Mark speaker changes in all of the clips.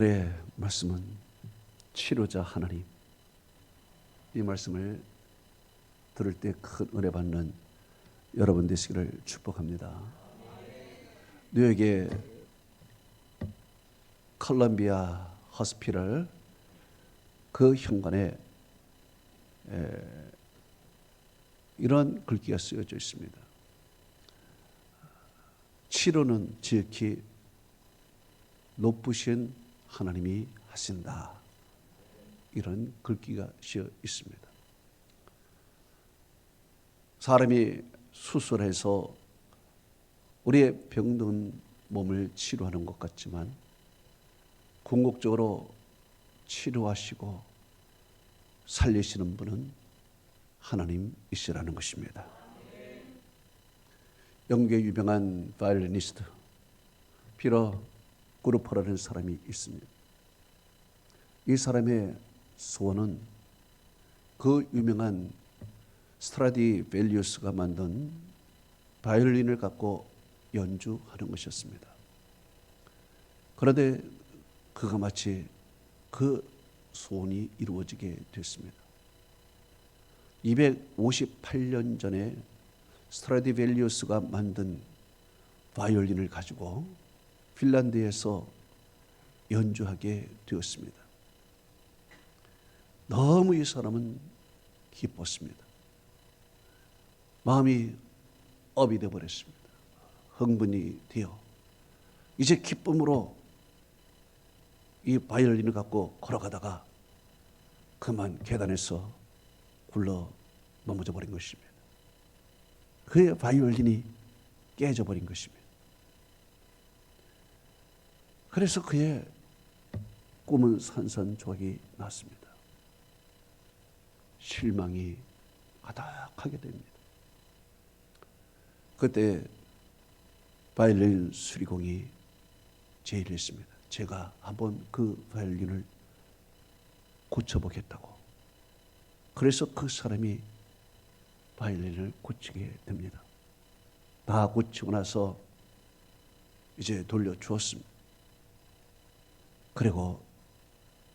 Speaker 1: 오늘의 말씀은 치료자 하나님, 이 말씀을 들을 때 큰 은혜 받는 여러분 되시기를 축복합니다. 뉴욕의 컬럼비아 호스피럴 그 현관에 이런 글귀가 쓰여져 있습니다. 치료는 지극히 높으신 하나님이 하신다. 이런 글귀가 씌어 있습니다. 사람이 수술해서 우리의 병든 몸을 치료하는 것 같지만 궁극적으로 치료하시고 살리시는 분은 하나님이시라는 것입니다. 영국의 유명한 바이올리니스트 피터 그루퍼라는 사람이 있습니다. 이 사람의 소원은 그 유명한 스트라디밸리우스가 만든 바이올린을 갖고 연주하는 것이었습니다. 그런데 그가 마치 그 소원이 이루어지게 됐습니다. 258년 전에 스트라디밸리우스가 만든 바이올린을 가지고 핀란드에서 연주하게 되었습니다. 너무 이 사람은 기뻤습니다. 마음이 업이 되어버렸습니다. 흥분이 되어 이제 기쁨으로 이 바이올린을 갖고 걸어가다가 그만 계단에서 굴러 넘어져 버린 것입니다. 그의 바이올린이 깨져버린 것입니다. 그래서 그의 꿈은 산산조각이 났습니다. 실망이 가득하게 됩니다. 그때 바이올린 수리공이 제의를 했습니다. 제가 한번 그 바이올린을 고쳐보겠다고. 그래서 그 사람이 바이올린을 고치게 됩니다. 다 고치고 나서 이제 돌려주었습니다. 그리고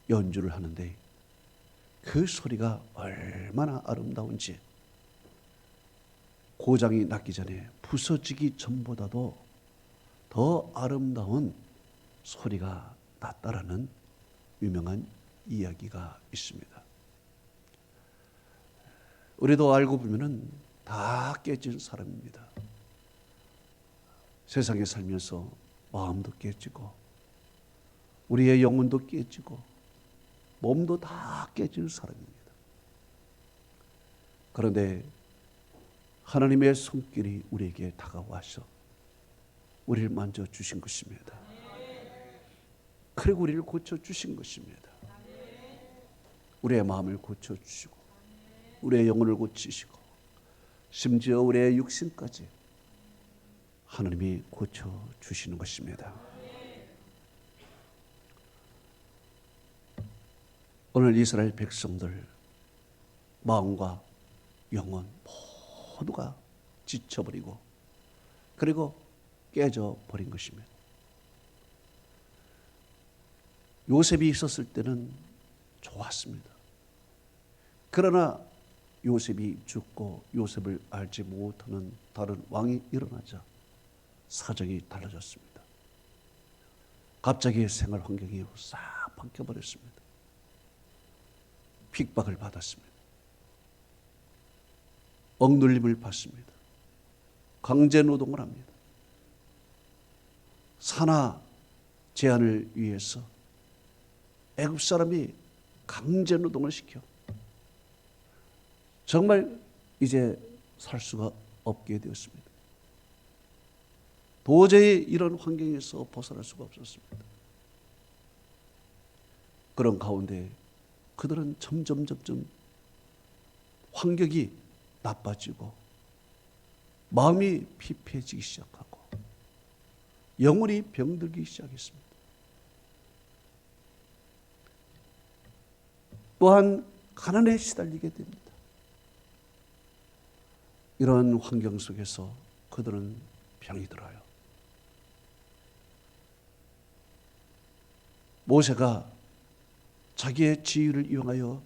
Speaker 1: 연주를 하는데 그 소리가 얼마나 아름다운지 고장이 났기 전에 부서지기 전보다도 더 아름다운 소리가 났다라는 유명한 이야기가 있습니다. 우리도 알고 보면은 다 깨진 사람입니다. 세상에 살면서 마음도 깨지고 우리의 영혼도 깨지고 몸도 다 깨질 사람입니다. 그런데 하나님의 손길이 우리에게 다가와서 우리를 만져주신 것입니다. 그리고 우리를 고쳐주신 것입니다. 우리의 마음을 고쳐주시고 우리의 영혼을 고치시고 심지어 우리의 육신까지 하나님이 고쳐주시는 것입니다. 오늘 이스라엘 백성들 마음과 영혼 모두가 지쳐버리고 그리고 깨져버린 것입니다. 요셉이 있었을 때는 좋았습니다. 그러나 요셉이 죽고 요셉을 알지 못하는 다른 왕이 일어나자 사정이 달라졌습니다. 갑자기 생활 환경이 싹 바뀌어버렸습니다. 핍박을 받았습니다. 억눌림을 받습니다. 강제 노동을 합니다. 산하 제한을 위해서 애굽 사람이 강제 노동을 시켜 정말 이제 살 수가 없게 되었습니다. 도저히 이런 환경에서 벗어날 수가 없었습니다. 그런 가운데 그들은 점점 환경이 나빠지고 마음이 피폐해지기 시작하고 영혼이 병들기 시작했습니다. 또한 가난에 시달리게 됩니다. 이런 환경 속에서 그들은 병이 들어요. 모세가 자기의 지위를 이용하여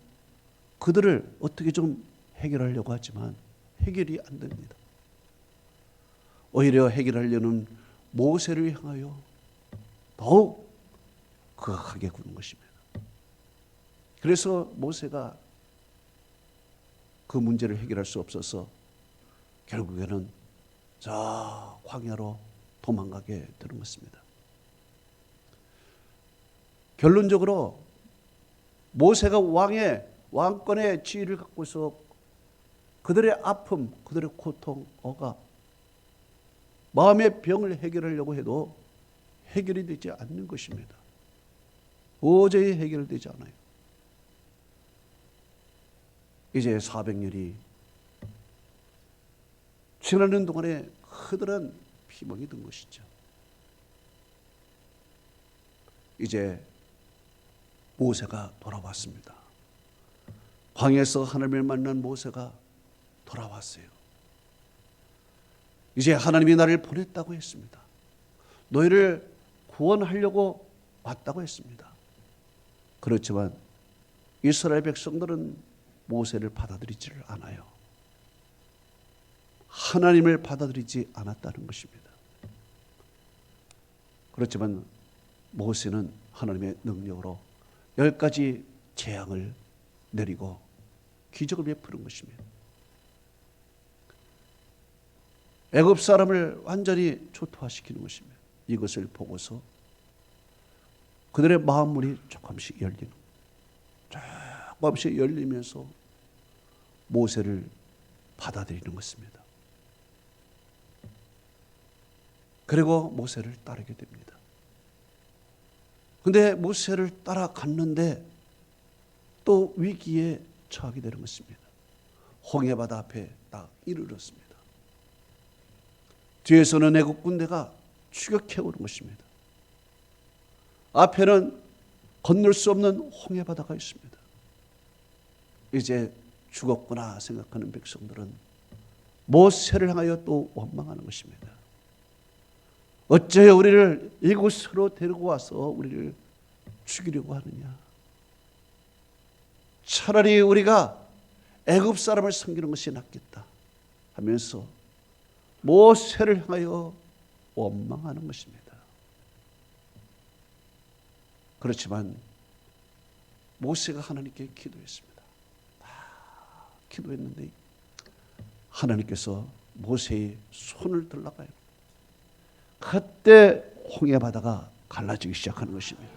Speaker 1: 그들을 어떻게 좀 해결하려고 하지만 해결이 안 됩니다. 오히려 해결하려는 모세를 향하여 더욱 극하게 구는 것입니다. 그래서 모세가 그 문제를 해결할 수 없어서 결국에는 저 광야로 도망가게 되는 것입니다. 결론적으로 모세가 왕권의 지위를 갖고 있어 그들의 아픔, 그들의 고통, 억압, 마음의 병을 해결하려고 해도 해결이 되지 않는 것입니다. 도저히 해결되지 않아요. 이제 400년이 지나는 동안에 그들은 피멍이 든 것이죠. 이제 모세가 돌아왔습니다. 광야에서 하나님을 만난 모세가 돌아왔어요. 이제 하나님이 나를 보냈다고 했습니다. 너희를 구원하려고 왔다고 했습니다. 그렇지만 이스라엘 백성들은 모세를 받아들이지를 않아요. 하나님을 받아들이지 않았다는 것입니다. 그렇지만 모세는 하나님의 능력으로 10가지 재앙을 내리고 기적을 베푸는 것입니다. 애굽 사람을 완전히 초토화시키는 것입니다. 이것을 보고서 그들의 마음문이 조금씩 열리면서 모세를 받아들이는 것입니다. 그리고 모세를 따르게 됩니다. 그런데 모세를 따라갔는데 또 위기에 처하게 되는 것입니다. 홍해바다 앞에 딱 이르렀습니다. 뒤에서는 애국 군대가 추격해 오는 것입니다. 앞에는 건널 수 없는 홍해바다가 있습니다. 이제 죽었구나 생각하는 백성들은 모세를 향하여 또 원망하는 것입니다. 어째 우리를 이곳으로 데리고 와서 우리를 죽이려고 하느냐. 차라리 우리가 애굽 사람을 섬기는 것이 낫겠다 하면서 모세를 향하여 원망하는 것입니다. 그렇지만 모세가 하나님께 기도했습니다. 기도했는데 하나님께서 모세의 손을 들라가요. 그때 홍해바다가 갈라지기 시작하는 것입니다.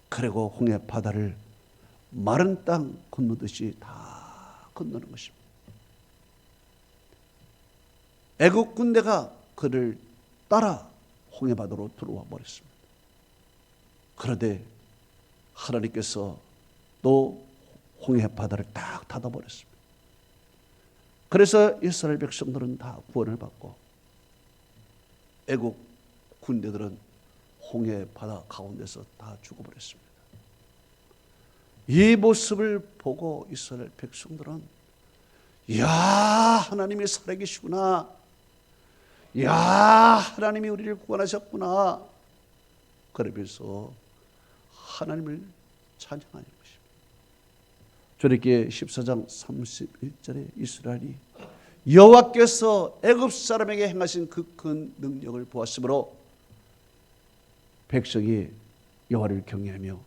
Speaker 1: 그리고 홍해바다를 마른 땅 건너듯이 다 건너는 것입니다. 애국 군대가 그를 따라 홍해바다로 들어와 버렸습니다. 그런데 하나님께서 또 홍해바다를 딱 닫아버렸습니다. 그래서 이스라엘 백성들은 다 구원을 받고 애국 군대들은 홍해바다 가운데서 다 죽어버렸습니다. 이 모습을 보고 이스라엘 백성들은 이야, 하나님이 살아계시구나. 이야, 하나님이 우리를 구원하셨구나. 그러면서 하나님을 찬양하는 것입니다. 저렇게 14장 31절에 이스라엘이 여호와께서 애굽 사람에게 행하신 그 큰 능력을 보았으므로 백성이 여호와를 경외하며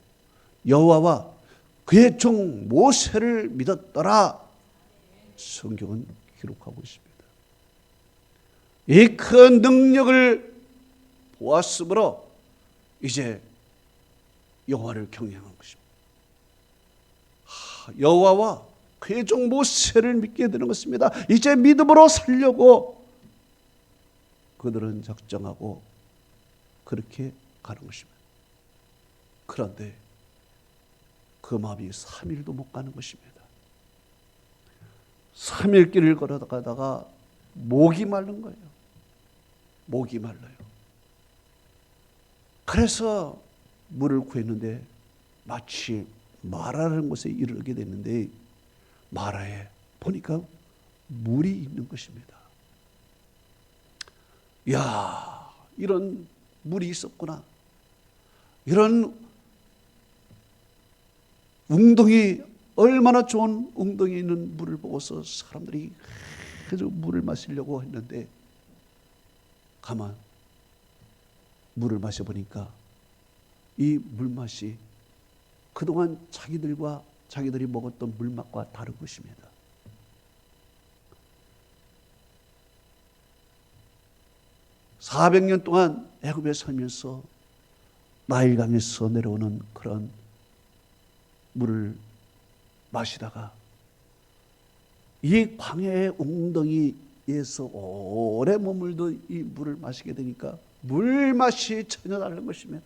Speaker 1: 여호와와 그의 종 모세를 믿었더라. 성경은 기록하고 있습니다. 이 큰 능력을 보았으므로 이제 여호와를 경외하는 것입니다. 여호와와 그의 종 모세를 믿게 되는 것입니다. 이제 믿음으로 살려고 그들은 작정하고 그렇게 가는 것입니다. 그런데 그 마음이 3일도 못 가는 것입니다. 3일 길을 걸어가다가 목이 마른 거예요. 목이 말라요. 그래서 물을 구했는데 마치 마라라는 곳에 이르게 됐는데 마라에 보니까 물이 있는 것입니다. 이야, 이런 물이 있었구나. 이런 웅덩이, 얼마나 좋은 웅덩이 있는 물을 보고서 사람들이 그저 물을 마시려고 했는데 가만 물을 마셔보니까 이 물맛이 그동안 자기들이 먹었던 물맛과 다른 것입니다. (400년) 동안 애굽에 살면서 나일강에서 내려오는 그런 물을 마시다가 이 광야의 웅덩이에서 오래 머물던 이 물을 마시게 되니까 물맛이 전혀 다른 것입니다.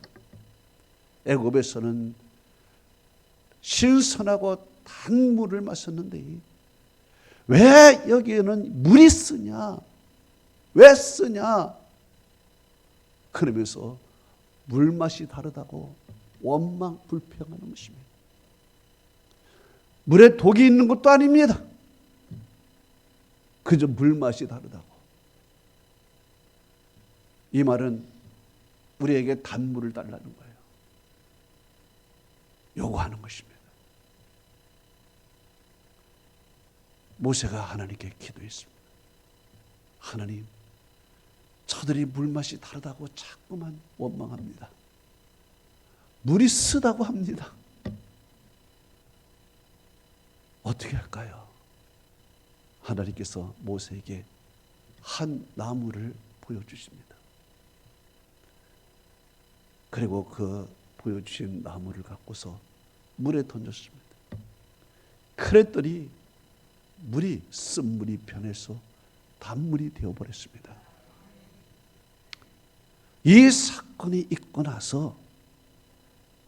Speaker 1: 애굽에서는 신선하고 단 물을 마셨는데 왜 여기에는 물이 쓰냐? 왜 쓰냐? 그러면서 물맛이 다르다고 원망 불평하는 것입니다. 물에 독이 있는 것도 아닙니다. 그저 물맛이 다르다고. 이 말은 우리에게 단물을 달라는 거예요. 요구하는 것입니다. 모세가 하나님께 기도했습니다. 하나님, 저들이 물맛이 다르다고 자꾸만 원망합니다. 물이 쓰다고 합니다. 어떻게 할까요? 하나님께서 모세에게 한 나무를 보여주십니다. 그리고 그 보여주신 나무를 갖고서 물에 던졌습니다. 그랬더니 물이 쓴물이 변해서 단물이 되어버렸습니다. 이 사건이 있고 나서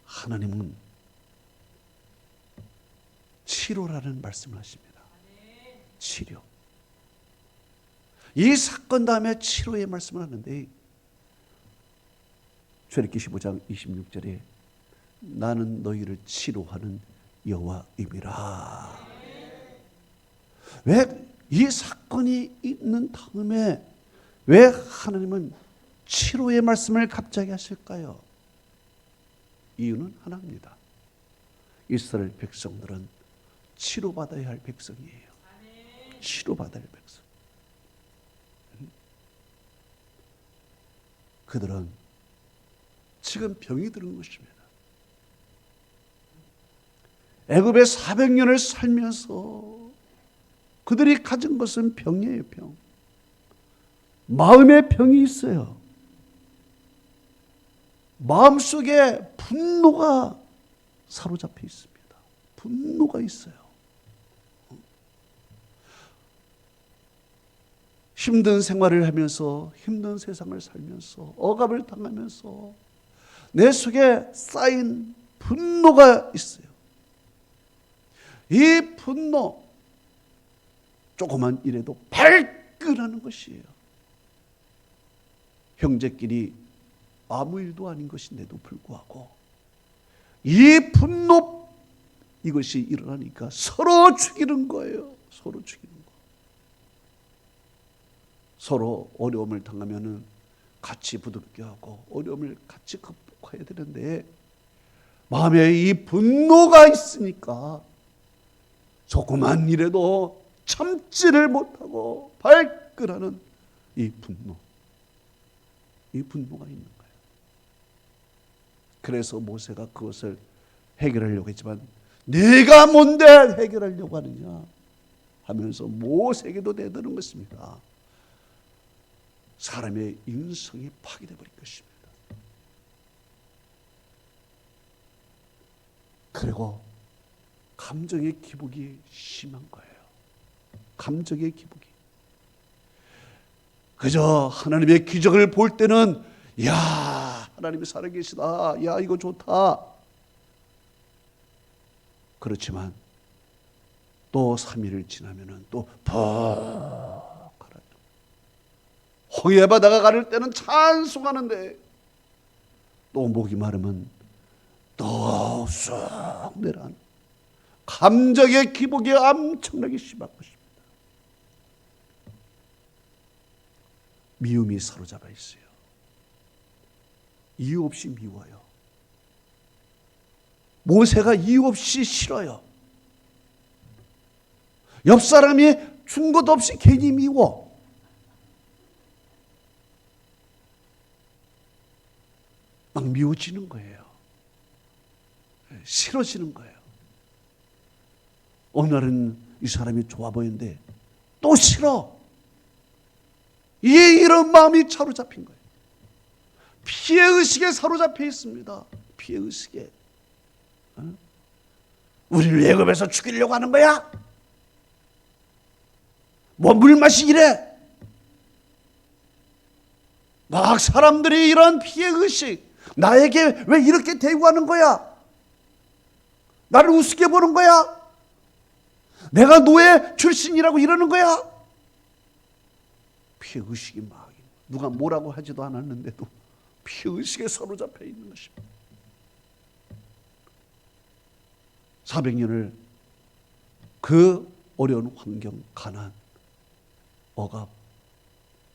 Speaker 1: 하나님은 치료라는 말씀을 하십니다. 치료. 이 사건 다음에 치료의 말씀을 하는데 출애굽기 15장 26절에 나는 너희를 치료하는 여호와임이라. 왜 이 사건이 있는 다음에 왜 하나님은 치료의 말씀을 갑자기 하실까요? 이유는 하나입니다. 이스라엘 백성들은 치료받아야 할 백성이에요. 치료받아야 할 백성. 그들은 지금 병이 들은 것입니다. 애굽에 400년을 살면서 그들이 가진 것은 병이에요, 병. 마음의 병이 있어요. 마음속에 분노가 사로잡혀 있습니다. 분노가 있어요. 힘든 생활을 하면서 힘든 세상을 살면서 억압을 당하면서 내 속에 쌓인 분노가 있어요. 이 분노 조그만 일에도 발끈하는 것이에요. 형제끼리 아무 일도 아닌 것인데도 불구하고 이 분노 이것이 일어나니까 서로 죽이는 거예요. 서로 죽이는 거. 서로 어려움을 당하면은 같이 부둥켜 하고 어려움을 같이 극복해야 되는데 마음에 이 분노가 있으니까 조그만 일에도 참지를 못하고 발끈하는 이 분노. 이 분노가 있는 거예요. 그래서 모세가 그것을 해결하려고 했지만 네가 뭔데 해결하려고 하느냐 하면서 모세에게도 대드는 것입니다. 사람의 인성이 파괴되어 버린 것입니다. 그리고 감정의 기복이 심한 거예요. 감정의 기복이. 그저 하나님의 기적을 볼 때는 야 하나님이 살아계시다. 야 이거 좋다. 그렇지만 또 3일을 지나면은 또 퍽 가라앉아. 홍해 바다가 가를 때는 찬송하는데 또 목이 마르면 또 쑥 내려앉는 감정의 기복이 엄청나게 심한 것입니다. 미움이 사로잡아 있어요. 이유 없이 미워요. 모세가 이유 없이 싫어요. 옆 사람이 준 것 없이 괜히 미워. 막 미워지는 거예요. 싫어지는 거예요. 어느 날은 이 사람이 좋아 보이는데 또 싫어. 이런 마음이 사로잡힌 거예요. 피해의식에 사로잡혀 있습니다. 피해의식에. 우리를 애굽에서 죽이려고 하는 거야? 뭐 물 마시기래? 막 사람들이 이런 피해의식, 나에게 왜 이렇게 대우하는 거야? 나를 우습게 보는 거야? 내가 노예 출신이라고 이러는 거야? 피해의식이 막 누가 뭐라고 하지도 않았는데도 피해의식에 사로잡혀 있는 것입니다. 400년을 그 어려운 환경, 가난, 억압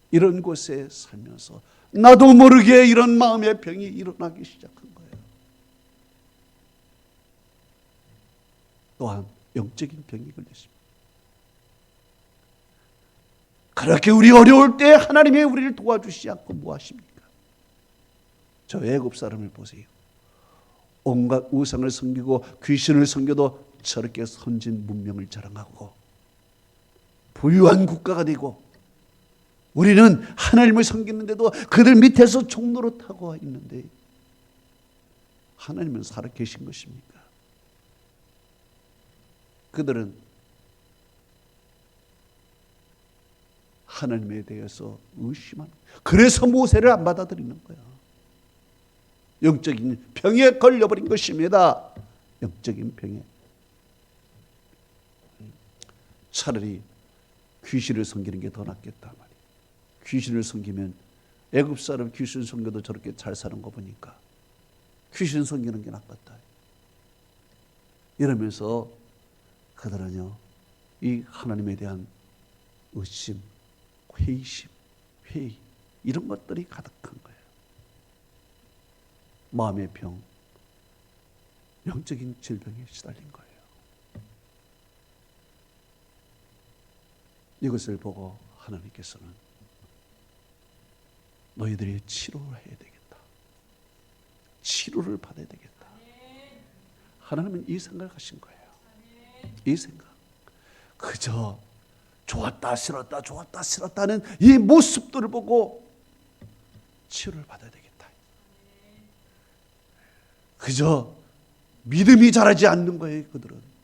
Speaker 1: 이런 곳에 살면서 나도 모르게 이런 마음의 병이 일어나기 시작한 거예요. 또한 영적인 병이 걸렸습니다. 그렇게 우리 어려울 때 하나님이 우리를 도와주시지 않고 뭐 하십니까? 저 애굽 사람을 보세요. 온갖 우상을 섬기고 귀신을 섬겨도 저렇게 선진 문명을 자랑하고 부유한 국가가 되고, 우리는 하나님을 섬기는데도 그들 밑에서 종노릇하고 있는데 하나님은 살아계신 것입니까? 그들은 하나님에 대해서 의심하는 거예요. 그래서 모세를 안 받아들이는 거야. 영적인 병에 걸려버린 것입니다. 영적인 병에. 차라리 귀신을 섬기는 게 더 낫겠다 말이에요. 귀신을 섬기면 애굽 사람 귀신 섬겨도 저렇게 잘 사는 거 보니까 귀신 섬기는 게 낫겠다. 이러면서 그들은요, 이 하나님에 대한 의심, 회의심, 회의 이런 것들이 가득한 거예요. 마음의 병, 영적인 질병에 시달린 거예요. 이것을 보고 하나님께서는 너희들이 치료를 해야 되겠다. 치료를 받아야 되겠다. 하나님은 이 생각을 하신 거예요. 이 생각. 그저 좋았다 싫었다 좋았다 싫었다는 이 모습들을 보고 치료를 받아야 되겠다. 그저 믿음이 자라지 않는 거예요. 그들은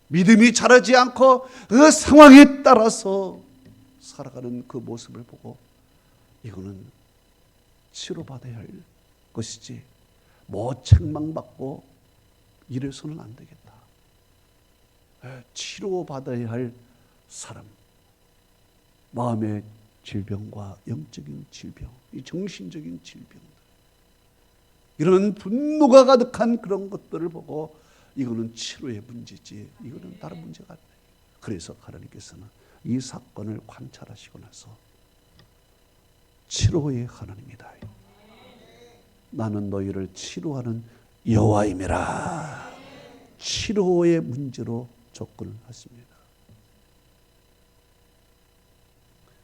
Speaker 1: 믿음이 자라지 않고 그 상황에 따라서 살아가는 그 모습을 보고 이거는 치료받아야 할 것이지 뭐 책망받고 이래서는 안 되겠다. 치료받아야 할 사람, 마음의 질병과 영적인 질병, 이 정신적인 질병들, 이런 분노가 가득한 그런 것들을 보고 이거는 치료의 문제지 이거는 다른 문제가 아니에요. 그래서 하나님께서는 이 사건을 관찰하시고 나서 치료의 하나님이다. 나는 너희를 치료하는 여호와임이라. 치료의 문제로 접근을 했습니다.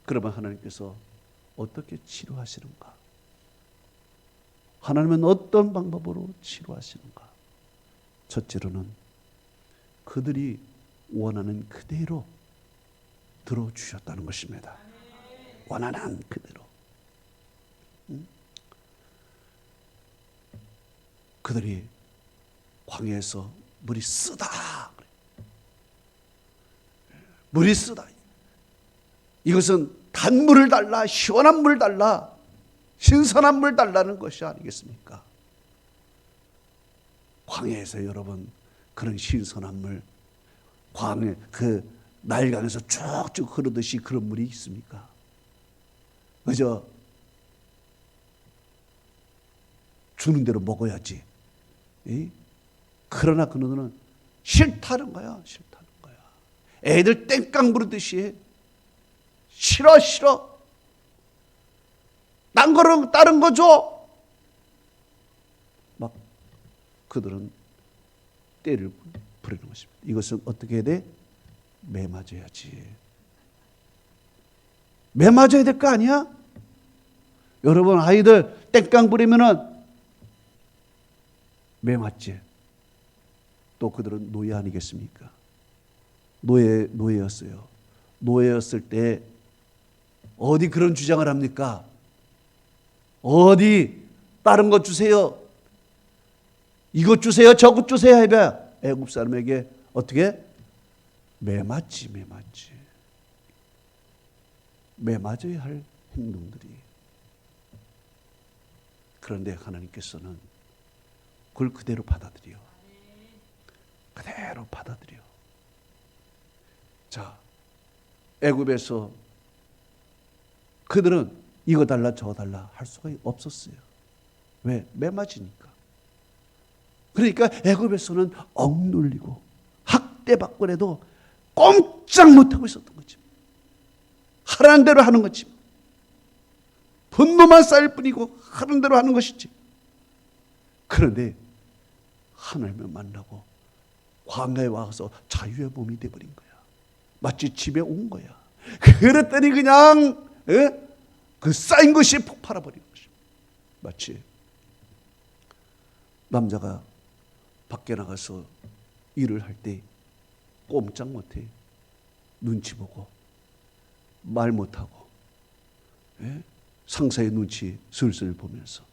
Speaker 1: 그러면 하나님께서 어떻게 치료하시는가? 하나님은 어떤 방법으로 치료하시는가? 첫째로는 그들이 원하는 그대로 들어주셨다는 것입니다. 원하는 그대로. 그들이 광야에서 물이 쓰다. 물이 쓰다. 이것은 단물을 달라, 시원한 물 달라, 신선한 물 달라는 것이 아니겠습니까? 광야에서 여러분 그런 신선한 물, 광야 그 나일강에서 쭉쭉 흐르듯이 그런 물이 있습니까? 그저 주는 대로 먹어야지. 그러나 그들은 싫다는 거야, 싫다는 거야. 애들 땡깡 부르듯이 싫어, 싫어. 다른 거 줘. 막 그들은 때를 부리는 것입니다. 이것은 어떻게 해야 돼? 매맞아야지. 매맞아야 될 거 아니야? 여러분 아이들 땡깡 부리면은 매맞지. 또 그들은 노예 아니겠습니까? 노예였어요. 노예였을 때 어디 그런 주장을 합니까? 어디 다른 것 주세요. 이것 주세요. 저것 주세요. 해봐. 애굽 사람에게 어떻게? 매맞지. 매맞아야 할 행동들이. 그런데 하나님께서는 그걸 그대로 받아들여. 그대로 받아들여. 자, 애굽에서 그들은 이거 달라 저거 달라 할 수가 없었어요. 왜? 매맞으니까. 그러니까 애굽에서는 억눌리고 학대받고 해도 꼼짝 못하고 있었던 거지. 하라는 대로 하는 거지. 분노만 쌓일 뿐이고 하는 대로 하는 것이지. 그런데 하나님을 만나고 광야에 와서 자유의 몸이 돼버린 거야. 마치 집에 온 거야. 그랬더니 그냥 그 쌓인 것이 폭발해 버린 것이. 마치 남자가 밖에 나가서 일을 할 때 꼼짝 못해. 눈치 보고 말 못하고 상사의 눈치 슬슬 보면서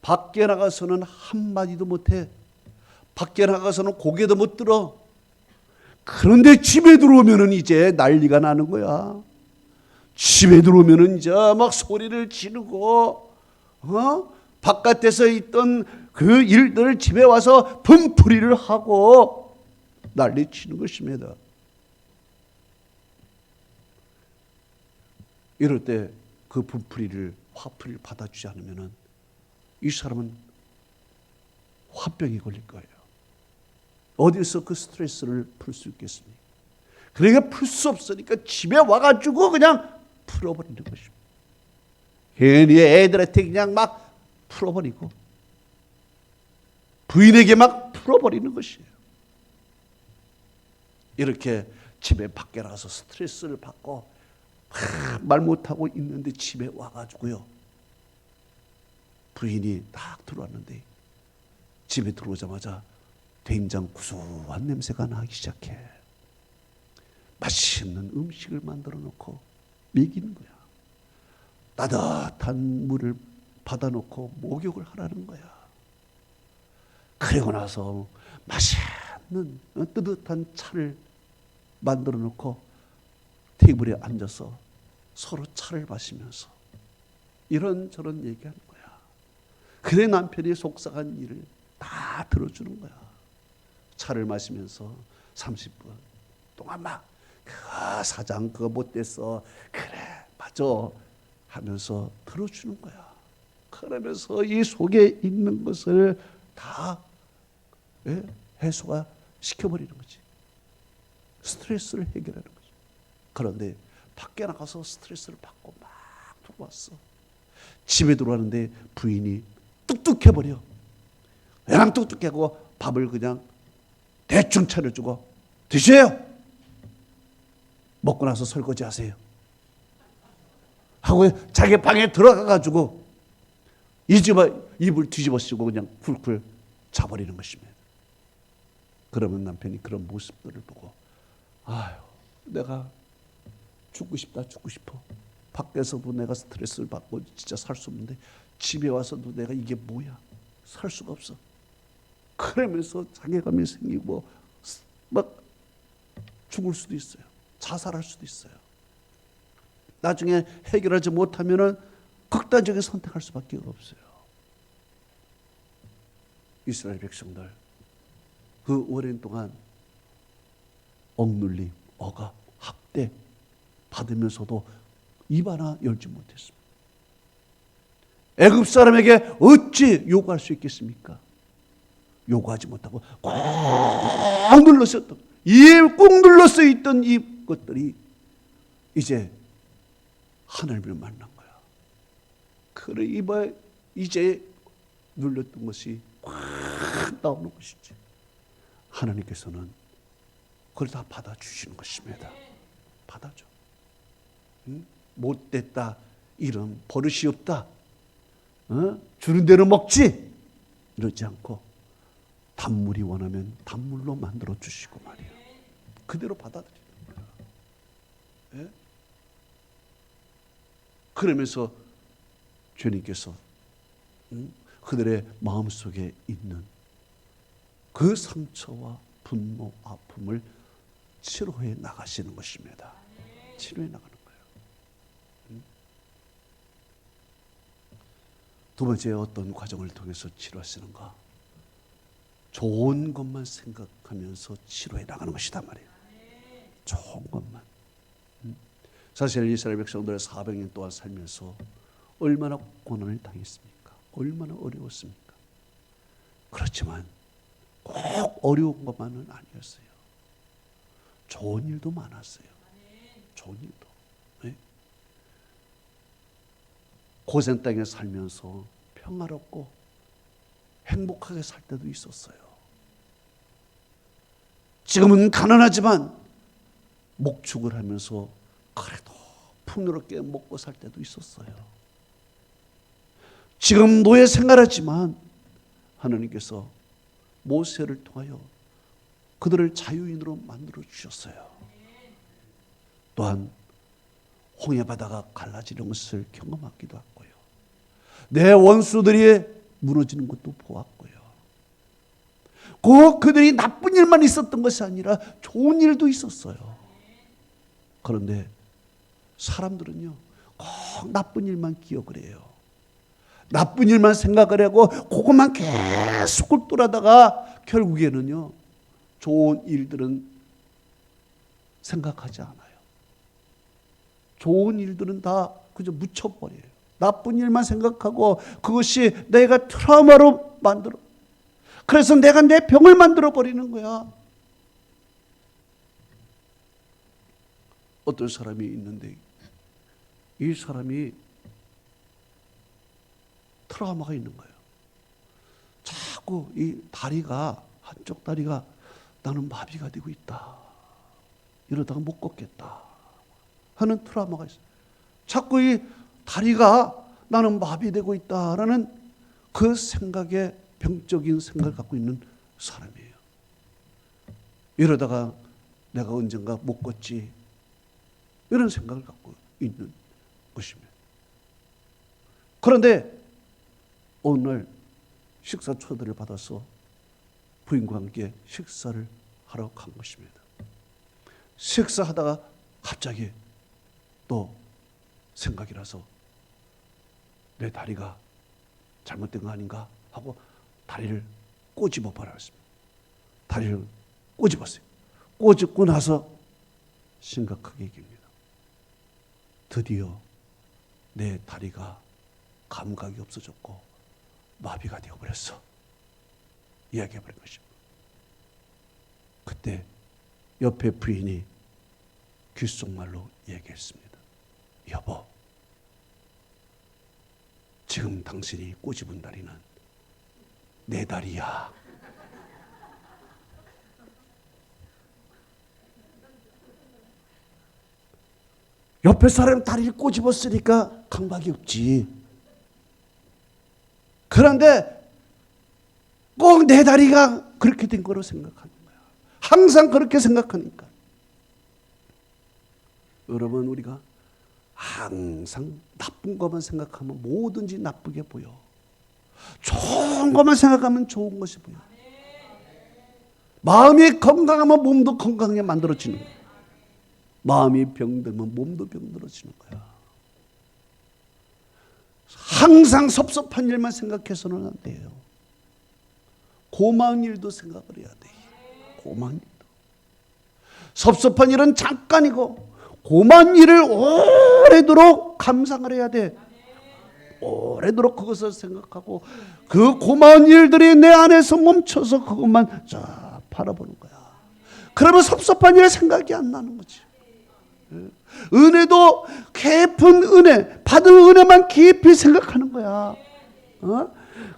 Speaker 1: 밖에 나가서는 한마디도 못해. 밖에 나가서는 고개도 못 들어. 그런데 집에 들어오면은 이제 난리가 나는 거야. 집에 들어오면은 이제 막 소리를 지르고 바깥에서 있던 그 일들을 집에 와서 분풀이를 하고 난리 치는 것입니다. 이럴 때 그 분풀이를 화풀이를 받아주지 않으면은 이 사람은 화병이 걸릴 거예요. 어디서 그 스트레스를 풀 수 있겠습니까? 그러니까 풀 수 없으니까 집에 와가지고 그냥 풀어버리는 것입니다. 괜히 애들한테 그냥 막 풀어버리고 부인에게 막 풀어버리는 것이에요. 이렇게 집에 밖에 나가서 스트레스를 받고 말 못하고 있는데 집에 와가지고요. 부인이 딱 들어왔는데 집에 들어오자마자 된장 구수한 냄새가 나기 시작해. 맛있는 음식을 만들어 놓고 먹이는 거야. 따뜻한 물을 받아놓고 목욕을 하라는 거야. 그리고 나서 맛있는 뜨뜻한 차를 만들어 놓고 테이블에 앉아서 서로 차를 마시면서 이런저런 얘기하는 거야. 그래 남편이 속상한 일을 다 들어주는 거야. 차를 마시면서 30분 동안 막 그 사장 그거 못됐어. 그래 맞아 하면서 들어주는 거야. 그러면서 이 속에 있는 것을 다 해소가 시켜버리는 거지. 스트레스를 해결하는 거지. 그런데 밖에 나가서 스트레스를 받고 막 들어왔어. 집에 들어왔는데 부인이 뚝뚝해버려. 그냥 뚝뚝하고 밥을 그냥 대충 차려주고 드세요. 먹고 나서 설거지 하세요. 하고 자기 방에 들어가가지고 이불 뒤집어 쓰고 그냥 쿨쿨 자버리는 것입니다. 그러면 남편이 그런 모습들을 보고 아유 내가 죽고 싶다 죽고 싶어. 밖에서도 내가 스트레스를 받고 진짜 살 수 없는데 집에 와서도 내가 이게 뭐야. 살 수가 없어. 그러면서 자괴감이 생기고 막 죽을 수도 있어요. 자살할 수도 있어요. 나중에 해결하지 못하면은 극단적인 선택할 수밖에 없어요. 이스라엘 백성들 그 오랜 동안 억눌림, 억압, 학대 받으면서도 입 하나 열지 못했습니다. 애굽 사람에게 어찌 요구할 수 있겠습니까? 요구하지 못하고 꼭 눌러서 있던 이 것들이 이제 하나님을 만난 거야. 그래 이제 눌렸던 것이 꽉 나오는 것이지. 하나님께서는 그걸 다 받아주시는 것입니다. 받아줘. 응? 못됐다, 이런 버릇이 없다, 주는 대로 먹지, 이러지 않고 단물이 원하면 단물로 만들어 주시고 말이에요. 그대로 받아들이는 거야. 예? 그러면서 주님께서 그들의 마음속에 있는 그 상처와 분노, 아픔을 치료해 나가시는 것입니다. 치료해 나가는 거예요. 두 번째, 어떤 과정을 통해서 치료하시는가? 좋은 것만 생각하면서 치료해 나가는 것이다 말이에요. 좋은 것만. 사실 이스라엘 백성들 400년 동안 살면서 얼마나 고난을 당했습니까? 얼마나 어려웠습니까? 그렇지만 꼭 어려운 것만은 아니었어요. 좋은 일도 많았어요. 좋은 일도. 네? 고센 땅에 살면서 평화롭고 행복하게 살 때도 있었어요. 지금은 가난하지만 목축을 하면서 그래도 풍요롭게 먹고 살 때도 있었어요. 지금 노예 생활하지만 하나님께서 모세를 통하여 그들을 자유인으로 만들어 주셨어요. 또한 홍해 바다가 갈라지는 것을 경험하기도 했고요. 내 원수들이 무너지는 것도 보았고요. 그들이 나쁜 일만 있었던 것이 아니라 좋은 일도 있었어요. 그런데 사람들은요, 꼭 나쁜 일만 기억을 해요. 나쁜 일만 생각을 하고 그것만 계속 굴뚝하다가 결국에는요, 좋은 일들은 생각하지 않아요. 좋은 일들은 다 그저 묻혀버려요. 나쁜 일만 생각하고 그것이 내가 트라우마로 만들어, 그래서 내가 내 병을 만들어 버리는 거야. 어떤 사람이 있는데 이 사람이 트라우마가 있는 거예요. 자꾸 이 다리가, 한쪽 다리가 나는 마비가 되고 있다, 이러다가 못 걷겠다 하는 트라우마가 있어요. 자꾸 이 다리가 나는 마비되고 있다라는 그 생각에 병적인 생각을 갖고 있는 사람이에요. 이러다가 내가 언젠가 못 걷지, 이런 생각을 갖고 있는 것입니다. 그런데 어느 날 식사 초대를 받아서 부인과 함께 식사를 하러 간 것입니다. 식사하다가 갑자기 또 생각이 나서 내 다리가 잘못된 거 아닌가 하고 다리를 꼬집어 버렸습니다. 다리를 꼬집었어요. 꼬집고 나서 심각하게 얘기합니다. 드디어 내 다리가 감각이 없어졌고 마비가 되어버렸어, 이야기해버린 것입니다. 그때 옆에 부인이 귓속말로 얘기했습니다. 여보, 지금 당신이 꼬집은 다리는 내 다리야. 옆에 사람 다리를 꼬집었으니까 감각이 없지. 그런데 꼭 내 다리가 그렇게 된 거로 생각하는 거야. 항상 그렇게 생각하니까. 여러분, 우리가 항상 나쁜 것만 생각하면 뭐든지 나쁘게 보여. 좋은 것만 생각하면 좋은 것이 보여. 마음이 건강하면 몸도 건강하게 만들어지는 거야. 마음이 병들면 몸도 병들어지는 거야. 항상 섭섭한 일만 생각해서는 안 돼요. 고마운 일도 생각을 해야 돼. 고마운 일도. 섭섭한 일은 잠깐이고 고마운 일을 오래도록 감상을 해야 돼. 오래도록 그것을 생각하고 그 고마운 일들이 내 안에서 멈춰서 그것만 쫙 바라보는 거야. 그러면 섭섭한 일에 생각이 안 나는 거지. 은혜도 깊은 은혜, 받은 은혜만 깊이 생각하는 거야.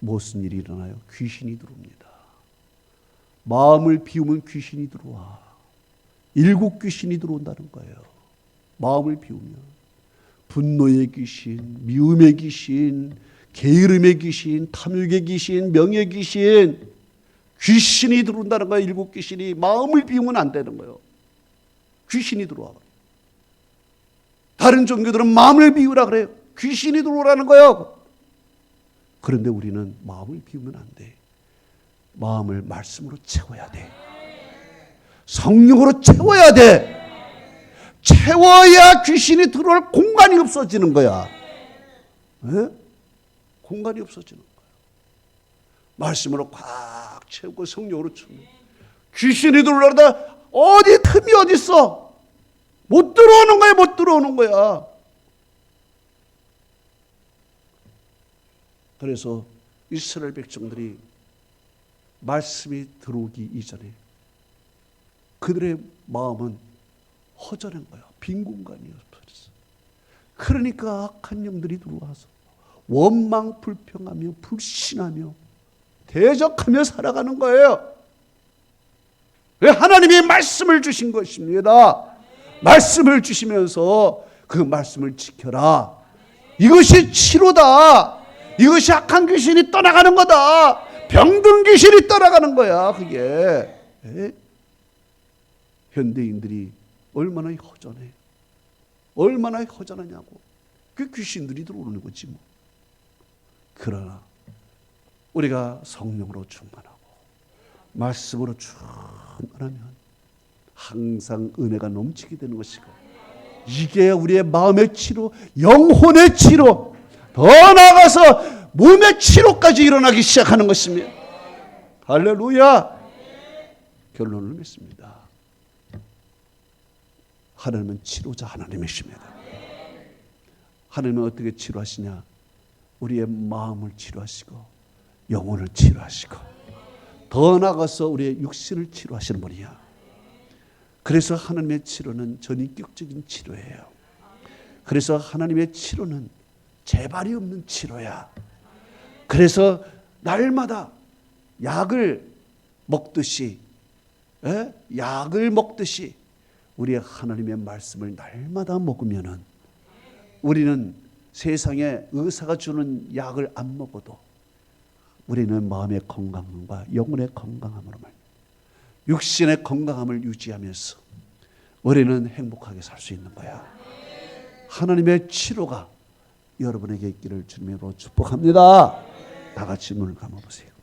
Speaker 1: 무슨 일이 일어나요? 귀신이 들어옵니다. 마음을 비우면 귀신이 들어와. 7 귀신이 들어온다는 거예요. 마음을 비우면 분노의 귀신, 미움의 귀신, 게으름의 귀신, 탐욕의 귀신, 명예의 귀신, 귀신이 들어온다는 거예요. 7 귀신이. 마음을 비우면 안 되는 거예요. 귀신이 들어와. 다른 종교들은 마음을 비우라 그래요. 귀신이 들어오라는 거예요. 그런데 우리는 마음을 비우면 안 돼. 마음을 말씀으로 채워야 돼. 성령으로 채워야 돼. 채워야 귀신이 들어올 공간이 없어지는 거야. 네? 공간이 없어지는 거야. 말씀으로 꽉 채우고 성령으로 채우고. 귀신이 들어오려다 어디 틈이 어디 있어? 못 들어오는 거야. 못 들어오는 거야. 그래서 이스라엘 백성들이 말씀이 들어오기 이전에 그들의 마음은 허전한 거야. 빈 공간이 없어졌어. 그러니까 악한 영들이 들어와서 원망 불평하며 불신하며 대적하며 살아가는 거예요. 왜? 하나님이 말씀을 주신 것입니다. 말씀을 주시면서 그 말씀을 지켜라. 이것이 치료다. 이것이 악한 귀신이 떠나가는 거다. 병든 귀신이 떠나가는 거야. 그게. 에? 현대인들이 얼마나 허전해. 얼마나 허전하냐고. 그 귀신들이 들어오는 거지 뭐. 그러나 우리가 성령으로 충만하고 말씀으로 충만하면 항상 은혜가 넘치게 되는 것이고, 이게 우리의 마음의 치료, 영혼의 치료, 더 나아가서 몸의 치료까지 일어나기 시작하는 것입니다. 할렐루야. 결론을 맺습니다. 하나님은 치료자 하나님이십니다. 하나님은 어떻게 치료하시냐? 우리의 마음을 치료하시고 영혼을 치료하시고 더 나아가서 우리의 육신을 치료하시는 분이야. 그래서 하나님의 치료는 전인격적인 치료예요. 그래서 하나님의 치료는 재발이 없는 치료야. 그래서 날마다 약을 먹듯이 우리의 하나님의 말씀을 날마다 먹으면은 우리는 세상에 의사가 주는 약을 안 먹어도 우리는 마음의 건강과 영혼의 건강함으로 육신의 건강함을 유지하면서 우리는 행복하게 살 수 있는 거야. 하나님의 치료가 여러분에게 있기를 주님으로 축복합니다. 다 같이 눈을 감아보세요.